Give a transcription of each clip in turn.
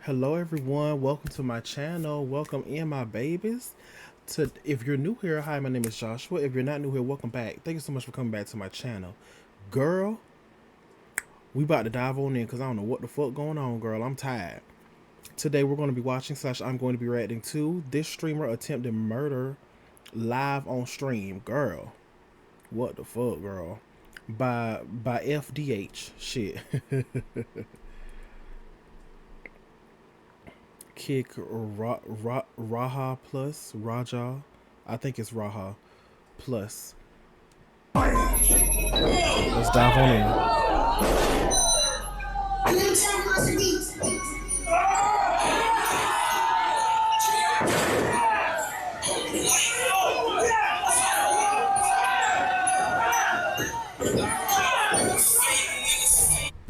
Hello everyone, welcome to my channel. Welcome in my babies. If you're new here, hi, my name is Joshua. If you're not new here, welcome back. Thank you so much for coming back to my channel. Girl, we about to dive on in because I don't know what the fuck going on, girl. I'm tired. Today we're going to be watching / I'm going to be reacting to this streamer attempted murder live on stream. Girl, what the fuck, girl? By FvckDH. Shit. Kick Raha plus Raja. I think it's Raha plus. Let's dive on in.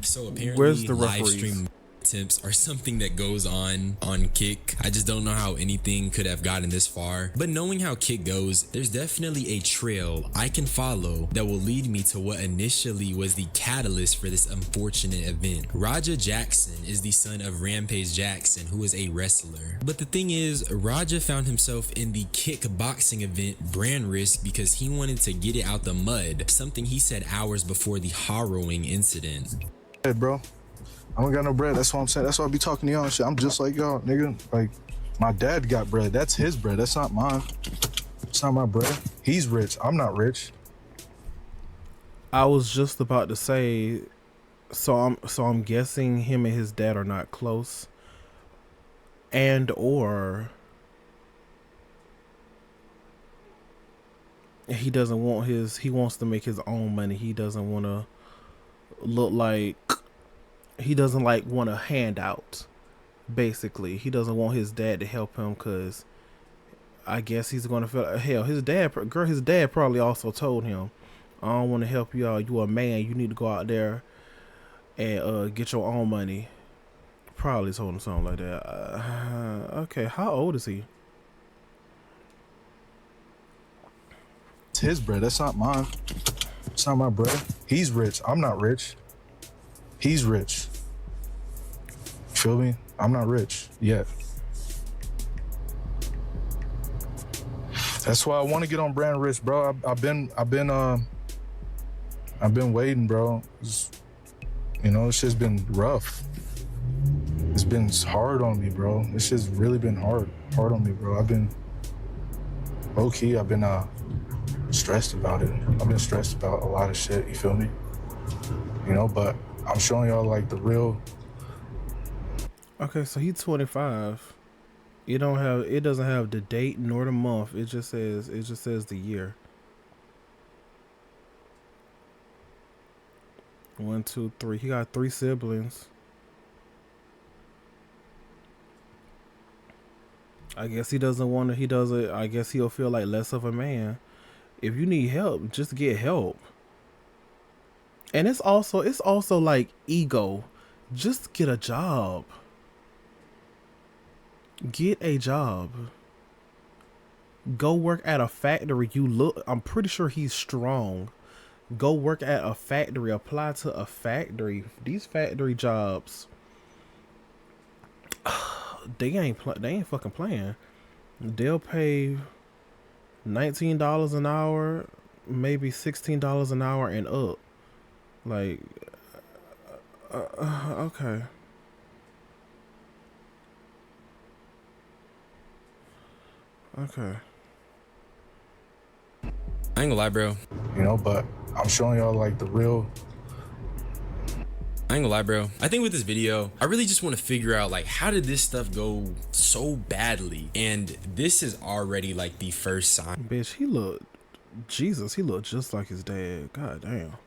So apparently, Where's the live referees? stream attempts are something that goes on Kick. I just don't know how anything could have gotten this far. But knowing how Kick goes, there's definitely a trail I can follow that will lead me to what initially was the catalyst for this unfortunate event. Raja Jackson is the son of Rampage Jackson, who is a wrestler. But the thing is, Raja found himself in the kickboxing event Brand Risk because he wanted to get it out the mud, something he said hours before the harrowing incident. Hey, bro, I don't got no bread. That's what I'm saying. That's why I be talking to y'all and shit. I'm just like y'all, nigga. Like, my dad got bread. That's his bread. That's not mine. It's not my bread. He's rich. I'm not rich. I was just about to say, so I'm guessing him and his dad are not close, and or he doesn't want he wants to make his own money. He doesn't want to look like, he doesn't like want a handout. Basically, he doesn't want his dad to help him because I guess he's gonna feel, hell, his dad probably also told him, I don't want to help you out, you a man, you need to go out there and get your own money. Probably told him something like that. Okay, how old is he? It's his bread. That's not mine. It's not my bread. He's rich. I'm not rich. He's rich. Feel me? I'm not rich yet. That's why I want to get on Brand Risk, bro. I've been waiting, bro. You know, it's just been rough. It's been hard on me, bro. It's just really been hard on me, bro. I've been low key. I've been stressed about it. I've been stressed about a lot of shit. You feel me? You know, but I'm showing y'all like the real. Okay, so he's 25. It doesn't have the date nor the month. It just says the year. 1, 2, 3. He got 3 siblings. I guess he doesn't want to. I guess he'll feel like less of a man. If you need help, just get help. And it's also like ego. Just get a job. Get a job. Go work at a factory. I'm pretty sure he's strong. Go work at a factory. Apply to a factory. These factory jobs, they ain't fucking playing. They'll pay $19 an hour, maybe $16 an hour and up. Like, okay. Okay. I ain't gonna lie, bro. You know, but I'm showing y'all like the real. I ain't gonna lie, bro. I think with this video, I really just want to figure out, like, how did this stuff go so badly? And this is already like the first sign. Bitch, he looked just like his dad. God damn.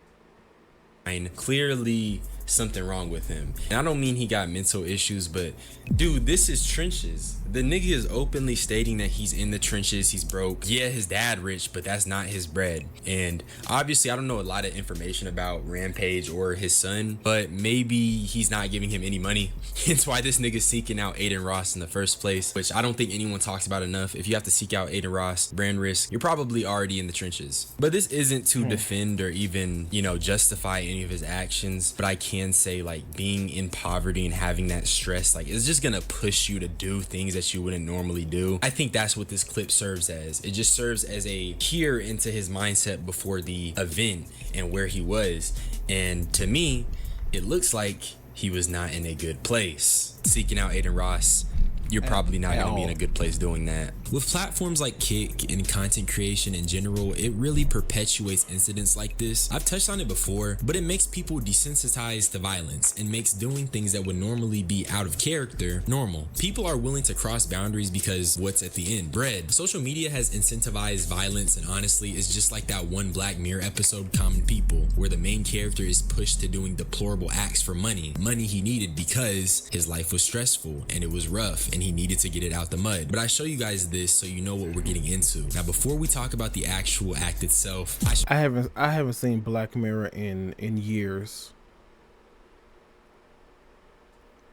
Clearly something wrong with him. And I don't mean he got mental issues, but dude, this is trenches. The nigga is openly stating that he's in the trenches, he's broke. Yeah, his dad rich, but that's not his bread. And obviously I don't know a lot of information about Rampage or his son, but maybe he's not giving him any money. Hence why this nigga's seeking out Adin Ross in the first place, which I don't think anyone talks about enough. If you have to seek out Adin Ross, Brand Risk, you're probably already in the trenches. But this isn't to defend or even, you know, justify any of his actions, but I can can say, like, being in poverty and having that stress, like, it's just gonna push you to do things that you wouldn't normally do. I think that's what this clip serves as. It just serves as a peer into his mindset before the event and where he was. And to me, it looks like he was not in a good place. Seeking out Aiden Ross, you're probably not going to be in a good place doing that. With platforms like Kick and content creation in general, it really perpetuates incidents like this. I've touched on it before, but it makes people desensitized to violence and makes doing things that would normally be out of character normal. People are willing to cross boundaries because what's at the end? Bread. Social media has incentivized violence, and honestly, it's just like that one Black Mirror episode, Common People, where the main character is pushed to doing deplorable acts for money. Money he needed because his life was stressful and it was rough and he needed to get it out the mud. But I show you guys this so you know what we're getting into. Now, before we talk about the actual act itself, I haven't seen Black Mirror in years.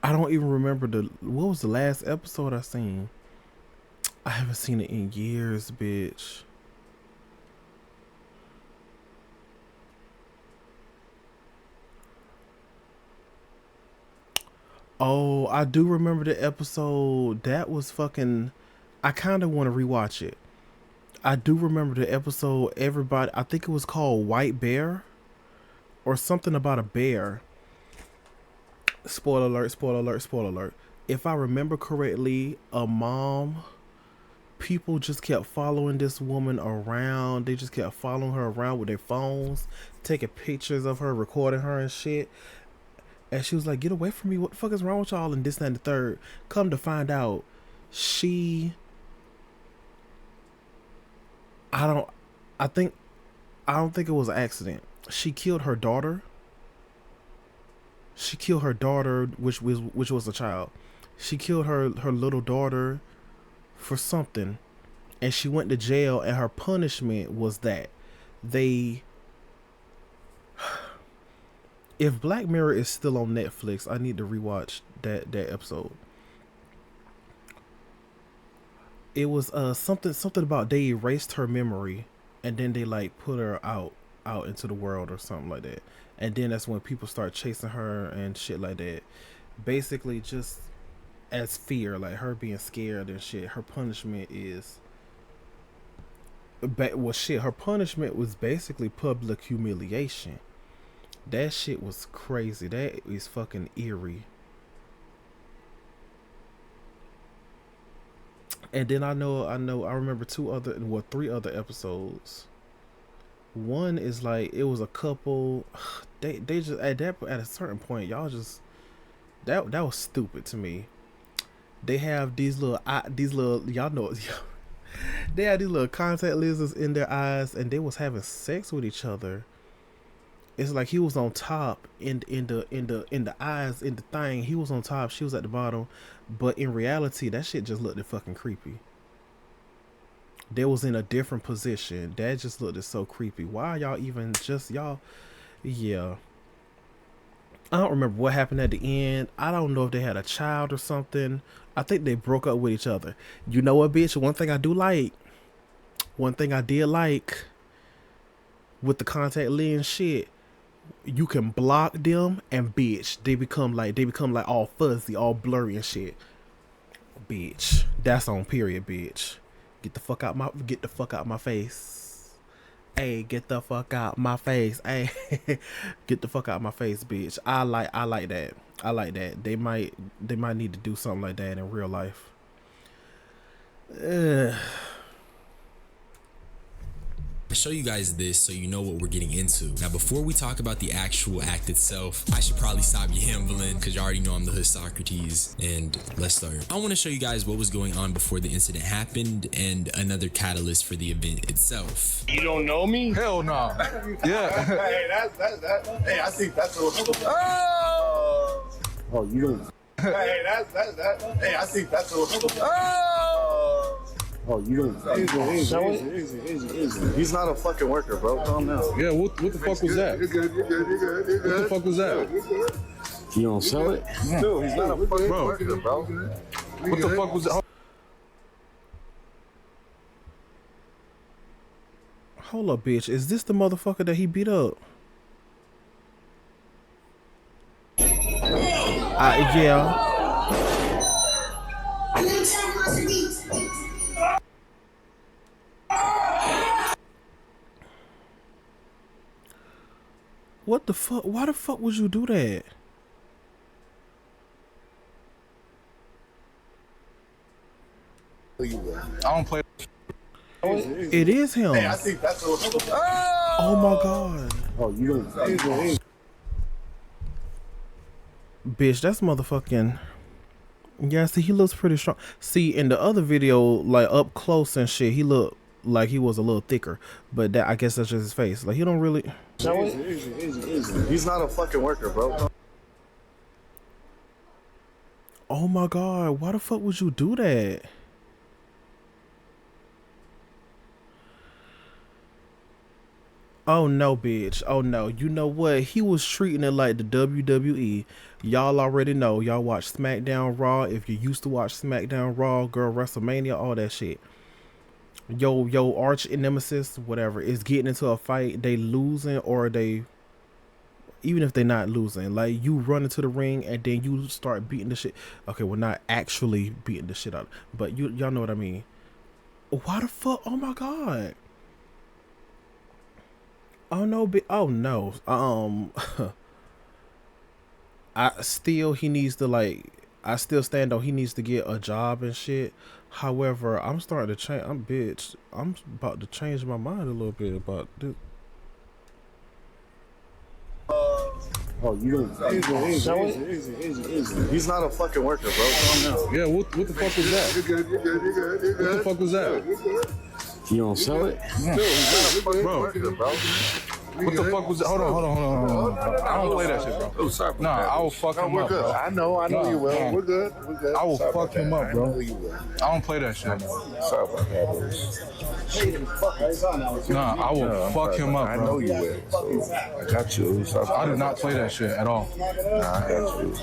I don't even remember what was the last episode I seen. I haven't seen it in years, bitch. Oh, I do remember the episode. That was fucking... I kind of want to rewatch it. I do remember the episode, everybody... I think it was called White Bear. Or something about a bear. Spoiler alert, spoiler alert, spoiler alert. If I remember correctly, a mom... People just kept following this woman around. They just kept following her around with their phones. Taking pictures of her, recording her and shit. And she was like, get away from me. What the fuck is wrong with y'all? And this, that, and the third. Come to find out, I don't think it was an accident. She killed her daughter. Which was a child. She killed her little daughter for something. And she went to jail, and her punishment was that if Black Mirror is still on Netflix, I need to rewatch that episode. It was something about they erased her memory and then they like put her out into the world or something like that. And then that's when people start chasing her and shit like that. Basically just as fear, like her being scared and shit. Her punishment is her punishment was basically public humiliation. That shit was crazy. That is fucking eerie. And then I remember three other episodes. One is like, it was a couple, they just at a certain point, y'all just that was stupid to me. They have these little y'all know they had these little contact lenses in their eyes, and they was having sex with each other. It's like he was on top in the eyes, in the thing. He was on top, she was at the bottom. But in reality, that shit just looked fucking creepy. They was in a different position. That just looked so creepy. Why are y'all even just y'all? Yeah. I don't remember what happened at the end. I don't know if they had a child or something. I think they broke up with each other. You know what, bitch? One thing I did like with the contact lens shit, you can block them and bitch, they become like all fuzzy, all blurry and shit. Bitch, that's on period, bitch. Get the fuck out my face. Hey, get the fuck out my face. Hey, get the fuck out my face, bitch. I like that. I like that. They might need to do something like that in real life. I show you guys this so you know what we're getting into. Now, before we talk about the actual act itself, I should probably stop gambling because you already know I'm the hood Socrates. And let's start. I want to show you guys what was going on before the incident happened and another catalyst for the event itself. You don't know me? Hell no. Yeah. Hey, that's hey, I think that's what. Oh, you don't. Hey, that's hey, I think that's what. Oh, you don't. Easy. He's not a fucking worker, bro. Calm down. Yeah, what the fuck was that? You're good. What the fuck was that? You don't sell it? No, he's not a fucking worker, bro. What the fuck was that? Hold up, bitch. Is this the motherfucker that he beat up? Yeah. What the fuck? Why the fuck would you do that? I don't play. It is him. Hey, I think that's a. Oh my god. Oh, you don't. Bitch, that's motherfucking. Yeah, see, he looks pretty strong. See, in the other video, like up close and shit, he looked like he was a little thicker. But that, I guess that's just his face. Like, he don't really. Easy. He's not a fucking worker, bro. Oh my god, why the fuck would you do that? Oh no, bitch. Oh no. You know what? He was treating it like the WWE. Y'all already know. Y'all watch SmackDown Raw. If you used to watch SmackDown Raw, girl, WrestleMania, all that shit. Yo, arch nemesis, whatever, is getting into a fight. They losing or they, even if they're not losing, like you run into the ring and then you start beating the shit. Okay, well, not actually beating the shit out, but y'all know what I mean. Why the fuck? Oh my god. Oh no, oh no. He needs to like. I still stand on he needs to get a job and shit. However, I'm starting to change. I'm about to change my mind a little bit about this. Oh, you don't. Easy. He's not a fucking worker, bro. Yeah, what the fuck was that? You're good. What the fuck was that? You don't sell it? Yeah. Bro. What the fuck was that? Hold on. I don't play that shit, bro. Oh, sorry. Nah, I will fuck him up, bro. I know you will. Nah. We're good. I will fuck him up, bro. I know you will. I don't play that shit. Sorry about that. Nah, I will fuck him up, I know bro. you will. So I got you. I do not play that shit at all. Nah, I got you.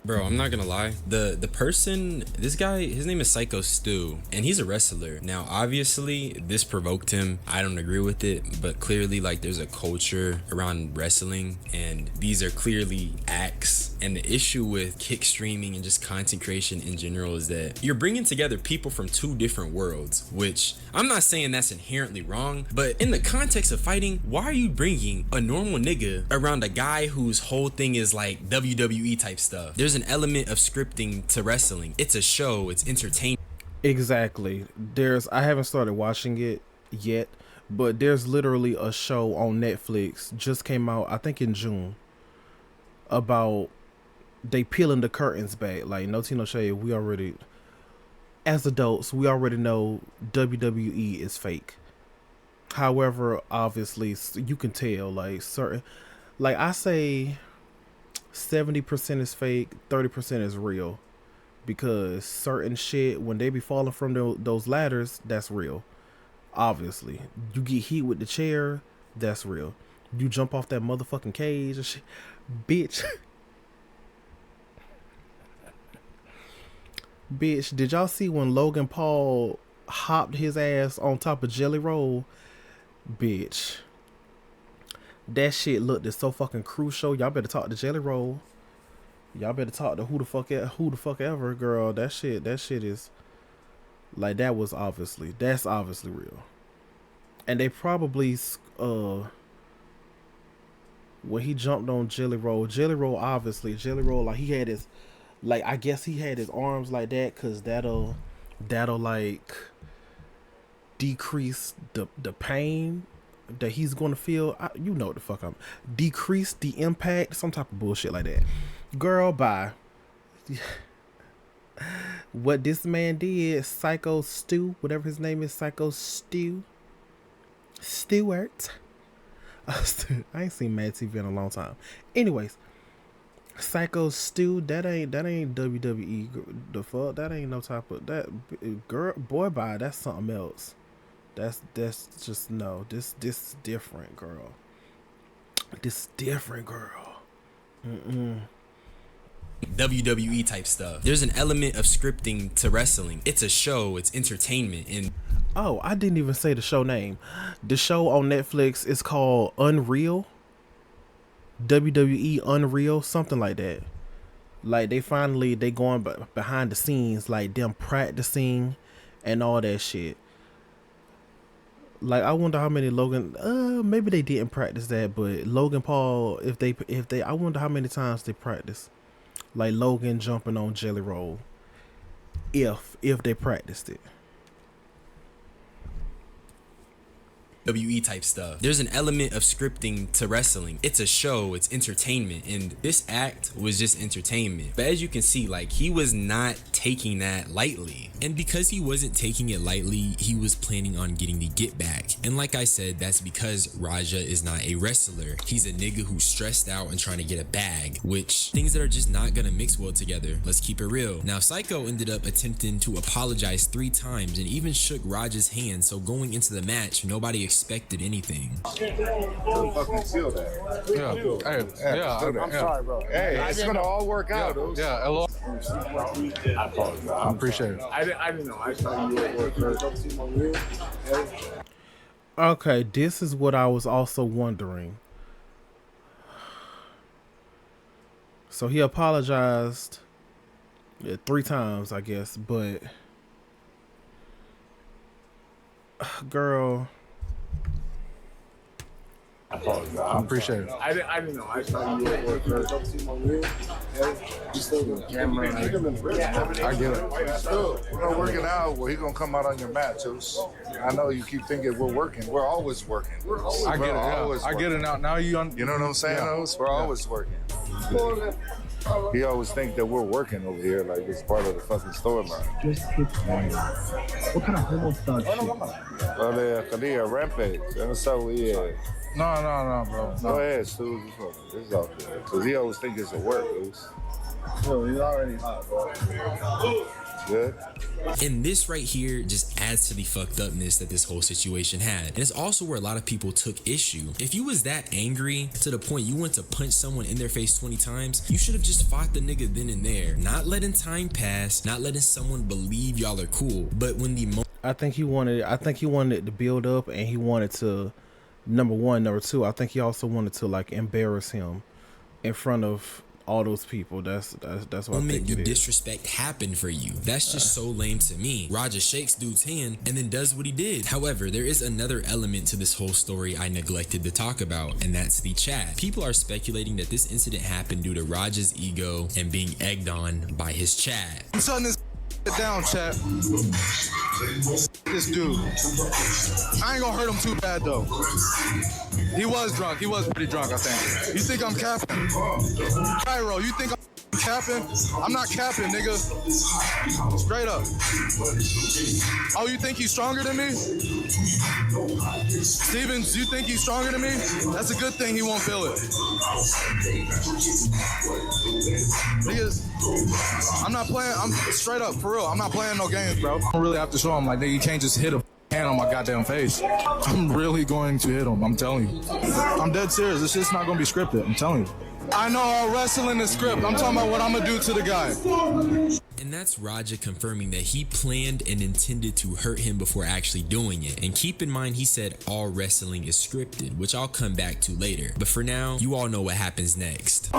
Bro, I'm not gonna lie. The person, this guy, his name is Psycho Stu, and he's a wrestler. Now, obviously, this provoked him. I don't agree with it, but clearly, like, there's a culture around wrestling, and these are clearly acts. And the issue with kick streaming and just content creation in general is that you're bringing together people from two different worlds, which I'm not saying that's inherently wrong, but in the context of fighting, why are you bringing a normal nigga around a guy whose whole thing is like WWE type stuff? There's an element of scripting to wrestling. It's a show, it's entertainment. Exactly. I haven't started watching it yet, but there's literally a show on Netflix just came out, I think in June, about they peeling the curtains back. Like, no tea, no shade. We already, as adults, we already know WWE is fake. However, obviously, you can tell, like, certain, like, I say 70% is fake, 30% is real. Because certain shit, when they be falling from those ladders, that's real. Obviously. You get hit with the chair, that's real. You jump off that motherfucking cage and shit. Bitch. Bitch, did y'all see when Logan Paul hopped his ass on top of Jelly Roll? Bitch. That shit looked so fucking crucial. Y'all better talk to Jelly Roll. Y'all better talk to who the fuck ever, girl. That shit is like, that's obviously real. And they probably when he jumped on Jelly Roll, like he had his, like, I guess he had his arms like that because that'll like decrease the pain that he's gonna feel. You know what the fuck I'm, decrease the impact, some type of bullshit like that. Girl, bye. What this man did, Psycho Stu, whatever his name is, Psycho Stewart. I ain't seen Mad TV in a long time. Anyways, Psycho Stu, that ain't WWE. The fuck, that ain't no type of that girl. Boy, bye. That's something else. That's just no. This is different, girl. This different, girl. WWE type stuff. There's an element of scripting to wrestling. It's a show, it's entertainment. And oh, I didn't even say the show name. The show on Netflix is called Unreal. WWE Unreal, something like that. Like they going behind the scenes, like them practicing and all that shit. Like I wonder how many Logan, maybe they didn't practice that, but Logan Paul, if they, I wonder how many times they practice. Like Logan jumping on Jelly Roll, if they practiced it. WWE type stuff. There's an element of scripting to wrestling. It's a show, it's entertainment, and this act was just entertainment. But as you can see, like, he was not taking that lightly. And because he wasn't taking it lightly, he was planning on getting the get back. And like I said, that's because Raja is not a wrestler. He's a nigga who's stressed out and trying to get a bag, which things that are just not gonna mix well together. Let's keep it real. Now, Psycho ended up attempting to apologize 3 times and even shook Raja's hand, so going into the match, nobody expected anything. Fucking feel that. Yeah. Hey, I'm sorry, bro. Hey, it's gonna all work out. Yeah. Hello. I appreciate it. I didn't know. I thought you were at work. Okay, this is what I was also wondering. So he apologized 3 times, I guess, but girl, I appreciate it. I didn't know. I thought you were at work. I get it. We're working out. Well, he's gonna come out on your mat, too. I know you keep thinking we're working. We're always working. I get it. Yeah. I get it now. Now you know what I'm saying? Yeah. We're always working. He always think that we're working over here, like it's part of the fucking storyline. Just keep quiet. What kind of homo thug shit? Kalia, Rampage. That's how we No, bro. Go ahead, Stu. This is out there. Because he always think it's a work, Luce. Yo, he's already hot, bro. Good. And this right here just adds to the fucked upness that this whole situation had. And it's also where a lot of people took issue. If you was that angry to the point you went to punch someone in their face 20 times, you should have just fought the nigga then and there. Not letting time pass, not letting someone believe y'all are cool. But when the I think he wanted it to build up, and he wanted to, number one, number two, I think he also wanted to like embarrass him in front of all those people. That's what I think the it is. disrespect happened for you. That's just so lame to me. Raja shakes dude's hand and then does what he did. However, there is another element to this whole story I neglected to talk about, and that's the chat. People are speculating that this incident happened due to Raja's ego and being egged on by his chat. I'm shutting this down, chat. This dude. I ain't gonna hurt him too bad though. He was drunk. He was pretty drunk, I think. You think I'm capping? Cairo, you think I'm capping? I'm not capping, nigga. Straight up. Oh, you think he's stronger than me? Stevens, you think he's stronger than me? That's a good thing he won't feel it. Niggas, I'm not playing, I'm straight up, for real. I'm not playing no games, bro. I don't really have to show him, like, nigga, you can't just hit a hand on my goddamn face. I'm really going to hit him, I'm telling you. I'm dead serious, this shit's not gonna be scripted, I'm telling you. I know all wrestling is script. I'm talking about what I'm gonna do to the guy. And that's Raja confirming that he planned and intended to hurt him before actually doing it. And keep in mind, he said all wrestling is scripted, which I'll come back to later. But for now, you all know what happens next.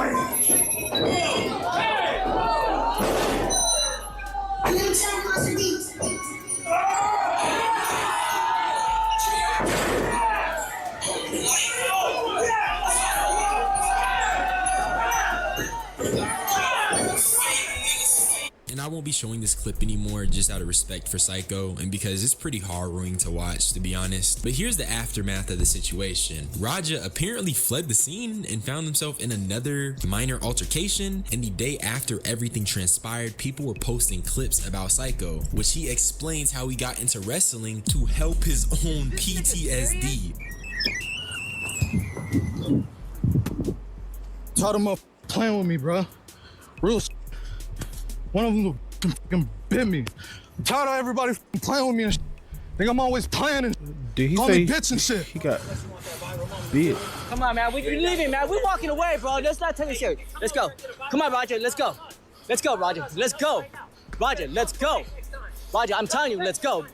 And I won't be showing this clip anymore just out of respect for Psycho and because it's pretty harrowing to watch, to be honest. But here's the aftermath of the situation. Raja apparently fled the scene and found himself in another minor altercation, and the day after everything transpired, people were posting clips about Psycho, which he explains how he got into wrestling to help his own PTSD. Taught him up playing with me, bro. Real shit. One of them fucking bit me. I'm tired of everybody playing with me and shit. Think I'm always playing and Did he call say me bitch and shit. he got bit? Come on, man. We leaving, man. We're walking away, bro. Let's not take it serious. Let's go. Come on, Roger. Let's go. Let's go, Roger. Let's go. Roger, let's go. Roger, I'm telling you, let's go.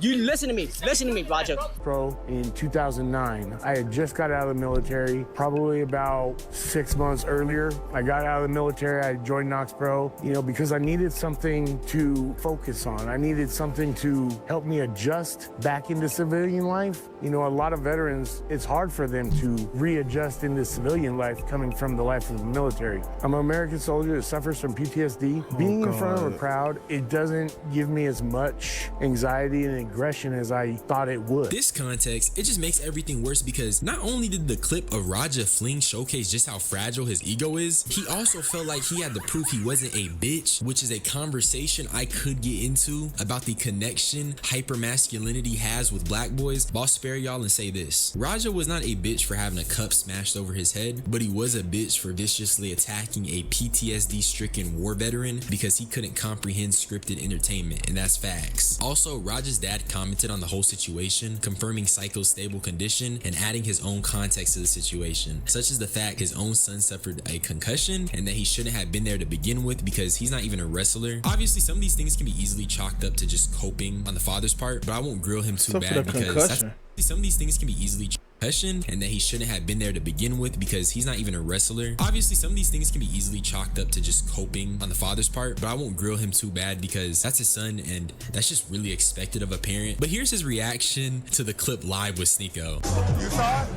You listen to me, Roger. Pro in 2009. I had just got out of the military, probably about 6 months earlier. I got out of the military, I joined Knox Pro, because I needed something to focus on. I needed something to help me adjust back into civilian life. A lot of veterans, it's hard for them to readjust into civilian life coming from the life of the military. I'm an American soldier that suffers from PTSD. Being in front of a crowd, it doesn't give me as much anxiety and aggression as I thought it would. This context, it just makes everything worse because not only did the clip of Raja fling showcase just how fragile his ego is, he also felt like he had to prove he wasn't a bitch, which is a conversation I could get into about the connection hypermasculinity has with black boys. But I'll spare y'all and say this. Raja was not a bitch for having a cup smashed over his head, but he was a bitch for viciously attacking a PTSD-stricken war veteran because he couldn't comprehend scripted entertainment, and that's facts. Also, Raja's dad commented on the whole situation, confirming Psycho's stable condition and adding his own context to the situation, such as the fact his own son suffered a concussion and that he shouldn't have been there to begin with because he's not even a wrestler. Obviously, some of these things can be easily chalked up to just coping on the father's part, but I won't grill him too bad because some of these things can be easily and that he shouldn't have been there to begin with because he's not even a wrestler. Obviously, some of these things can be easily chalked up to just coping on the father's part, but I won't grill him too bad because that's his son and that's just really expected of a parent. But here's his reaction to the clip live with Sneeko. You saw it?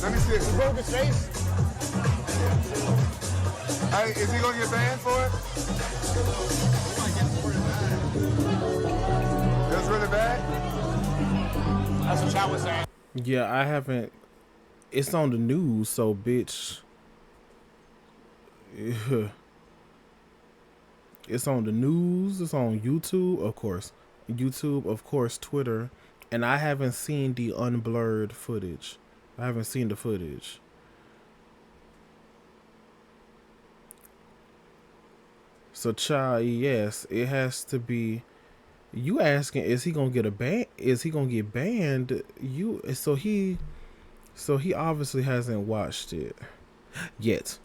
Let me see it. You broke his face? Hey, is he gonna get banned for it? It was really bad? That's what Chad was saying. Yeah, I haven't. It's on the news, so bitch. It's on the news. It's on YouTube, of course, Twitter, and I haven't seen the unblurred footage. I haven't seen the footage. So, child, yes, it has to be. You asking, is he gonna get a ban? Is he gonna get banned? So he obviously hasn't watched it yet.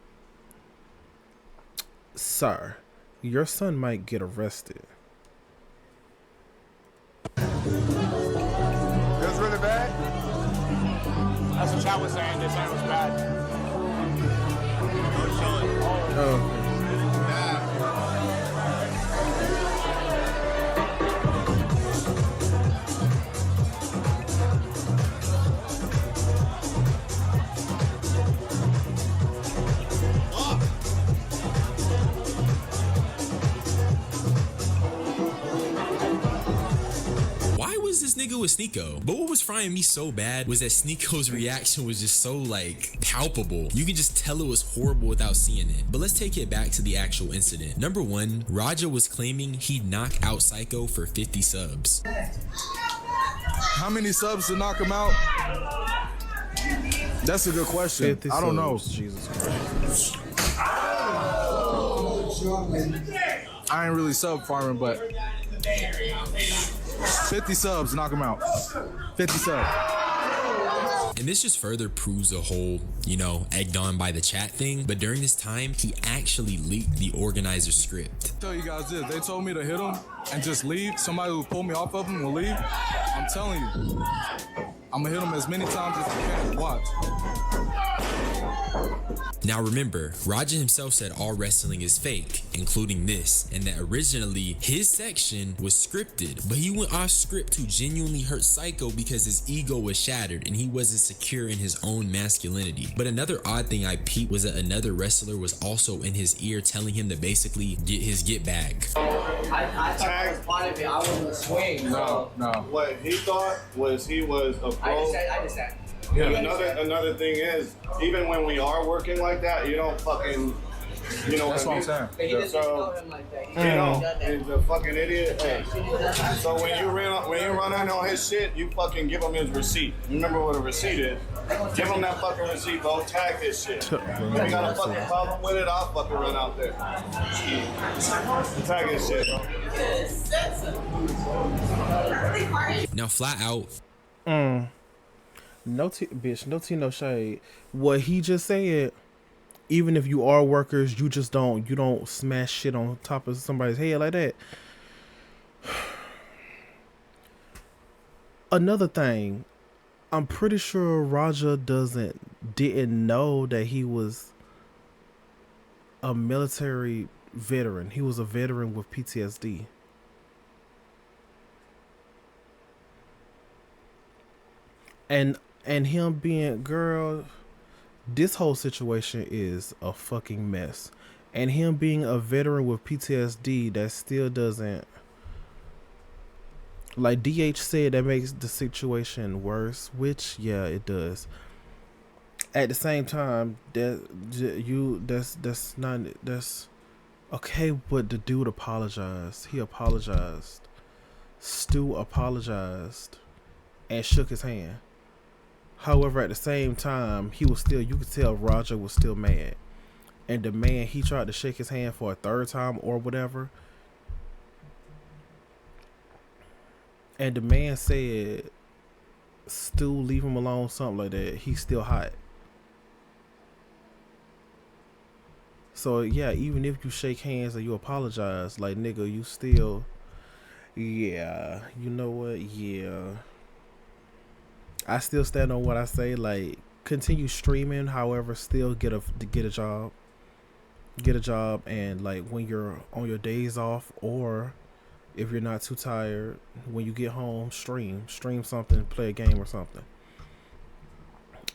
Sir, your son might get arrested. It was really bad? That's what Chad was saying. This was bad. Oh. This nigga with Sneeko. But what was frying me so bad was that Sneeko's reaction was just so palpable. You can just tell it was horrible without seeing it. But let's take it back to the actual incident. Number one, Raja was claiming he'd knock out Psycho for 50 subs. How many subs to knock him out? That's a good question. I don't know. Jesus Christ. I ain't really sub farming, but 50 subs, knock him out. 50 subs. And this just further proves the whole, egged on by the chat thing. But during this time, he actually leaked the organizer's script. I'll tell you guys this, they told me to hit him and just leave. Somebody who pulled me off of him will leave. I'm telling you, I'm gonna hit him as many times as I can. Watch. Now remember, Raja himself said all wrestling is fake, including this, and that originally his section was scripted, but he went off script to genuinely hurt Psycho because his ego was shattered and he wasn't secure in his own masculinity. But another odd thing I peeped was that another wrestler was also in his ear telling him to basically get his get back. I tagged part of it. I was in the swing. No. What he thought was he was a pro. I just said. Yeah, another thing is, even when we are working like that, you don't fucking, That's what I'm saying. He doesn't So, tell him like that. he's a fucking idiot. So when you run in on his shit, you fucking give him his receipt. You remember what a receipt is? Give him that fucking receipt, bro. Tag his shit. If you got a fucking problem with it, I'll fucking run out there. Tag his shit, bro. Now flat out, No tea, no shade. What he just said, even if you are workers, you don't smash shit on top of somebody's head like that. Another thing, I'm pretty sure Raja didn't know that he was a military veteran. He was a veteran with PTSD. And him being, girl, this whole situation is a fucking mess. And him being a veteran with PTSD, that still doesn't, like DH said, that makes the situation worse, which yeah, it does. At the same time, that's okay, but the dude apologized. He apologized. Stu apologized and shook his hand. However, at the same time, he was still, you could tell Raja was still mad. And the man, he tried to shake his hand for a third time or whatever. And the man said, Stu, leave him alone, something like that. He's still hot. So yeah, even if you shake hands and you apologize, like nigga, you still, yeah, you know what? Yeah, I still stand on what I say. Like, continue streaming. However, still get a job. Get a job, and like when you're on your days off, or if you're not too tired, when you get home, stream something, play a game or something.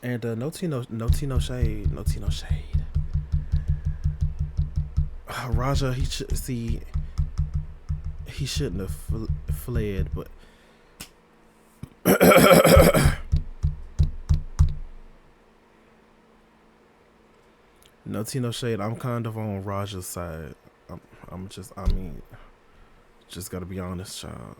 And no tea, no shade. Raja, he shouldn't have fled, but no tea, no shade. I'm kind of on Raja's side. Just gotta be honest, child.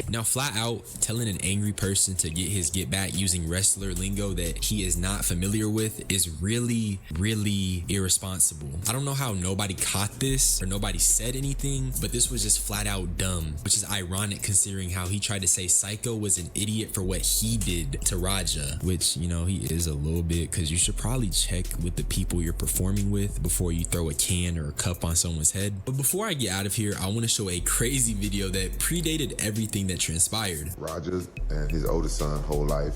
Now, flat out telling an angry person to get his get back using wrestler lingo that he is not familiar with is really, really irresponsible. I don't know how nobody caught this or nobody said anything, but this was just flat out dumb, which is ironic considering how he tried to say Psycho was an idiot for what he did to Raja, which, you know, he is a little bit, because you should probably check with the people you're performing with before you throw a can or a cup on someone's head. But before I get out of here, I want to show a crazy video that predated everything that transpired. Rogers and his oldest son, whole life,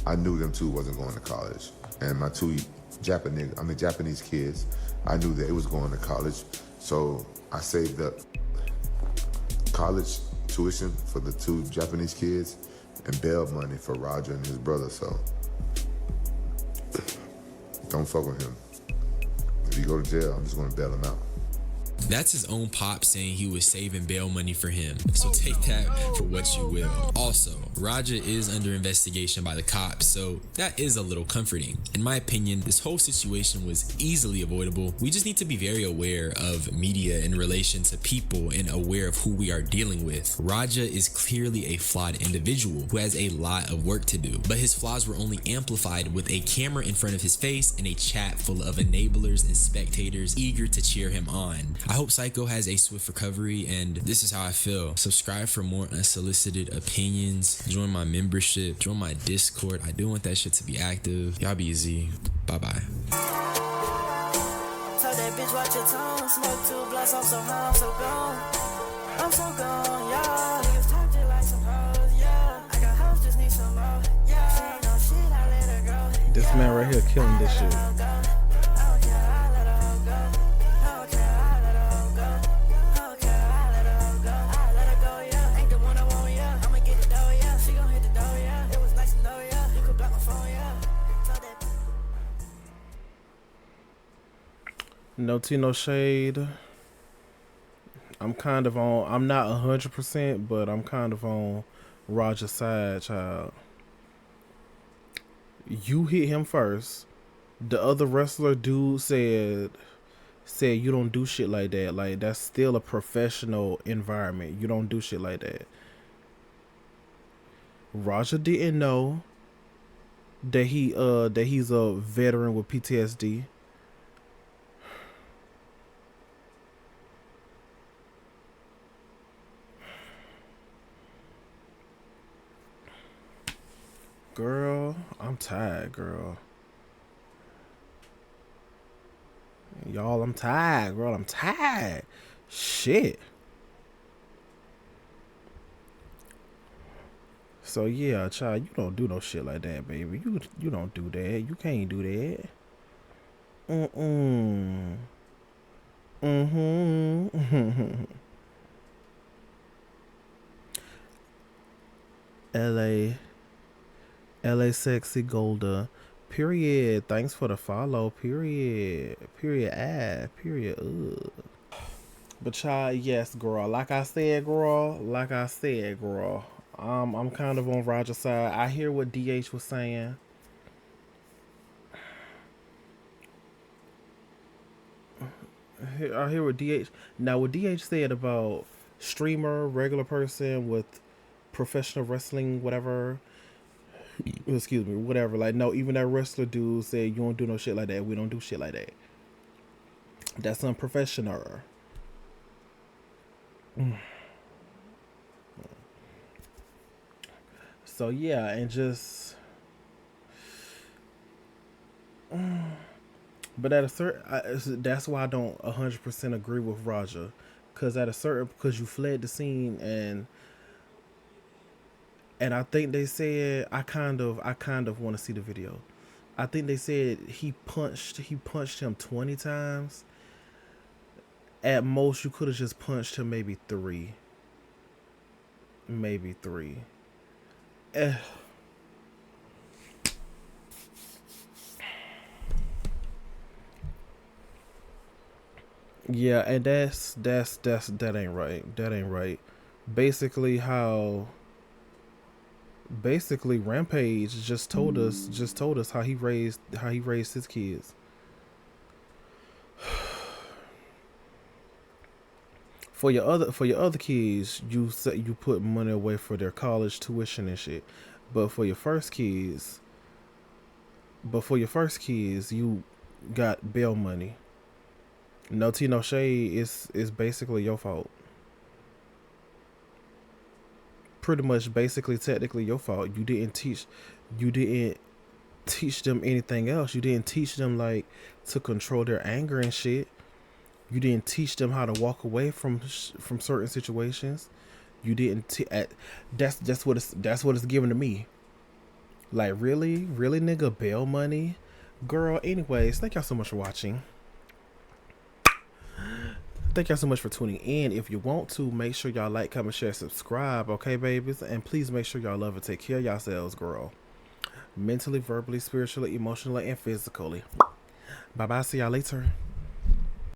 I knew them two wasn't going to college. And my two Japanese kids, I knew that it was going to college. So I saved up college tuition for the two Japanese kids and bail money for Roger and his brother. So don't fuck with him. If you go to jail, I'm just gonna bail him out. That's his own pop saying he was saving bail money for him, so take that for what you will. Also, Raja is under investigation by the cops, so that is a little comforting. In my opinion, this whole situation was easily avoidable. We just need to be very aware of media in relation to people and aware of who we are dealing with. Raja is clearly a flawed individual who has a lot of work to do, but his flaws were only amplified with a camera in front of his face and a chat full of enablers and spectators eager to cheer him on. I hope Psycho has a swift recovery, and this is how I feel. Subscribe for more unsolicited opinions. Join my membership. Join my Discord. I do want that shit to be active. Y'all be easy. Bye-bye. Tell that bitch watch your tongue. Smoke 2 blunts, I'm so high, I'm so gone. I'm so gone, yeah. Niggas talk just like some hoes, yeah. I got hoes, just need some more, yeah. She ain't no shit, I let her go. This man right here killing this shit. No tea, no shade. I'm kind of on, I'm not 100%, but I'm kind of on Roger's side, child. You hit him first. The other wrestler dude said you don't do shit like that. Like, that's still a professional environment. You don't do shit like that. Roger didn't know that he's a veteran with PTSD. Girl, I'm tired, girl. Y'all, I'm tired, girl. I'm tired. Shit. So yeah, child, you don't do no shit like that, baby. You don't do that. You can't do that. Mm-mm. Mm-hmm. LA LA Sexy Golda. Period. Thanks for the follow. Period. Period. Period. Ugh. But child, yes, girl. Like I said, girl. Like I said, girl. I'm kind of on Roger's side. I hear what DH was saying. I hear what DH. Now, what DH said about streamer, regular person with professional wrestling, whatever. Excuse me, whatever. Like, no, even that wrestler dude said, you don't do no shit like that. We don't do shit like that. That's unprofessional. So, yeah, and just. But at a certain. That's why I don't 100% agree with Roger. Because at a certain. Because you fled the scene and. And I think they said I kind of want to see the video. I think they said he punched him 20 times. At most you could have just punched him maybe 3. Maybe 3. Yeah, and that ain't right. That ain't right. Basically Rampage just told us how he raised his kids. For your other kids, you put money away for their college tuition and shit. But for your first kids, you got bail money. No tea, no shade. It's basically your fault. Pretty much, basically, technically your fault. You didn't teach them anything else. You didn't teach them like to control their anger and shit. You didn't teach them how to walk away from certain situations. You didn't. That's what it's given to me. Like really, nigga, bail money, girl. Anyways, thank y'all so much for watching. Thank y'all so much for tuning in. If you want to, make sure y'all like, comment, share, subscribe, okay, babies? And please make sure y'all love and take care of yourselves, girl. Mentally, verbally, spiritually, emotionally, and physically. Bye-bye. See y'all later.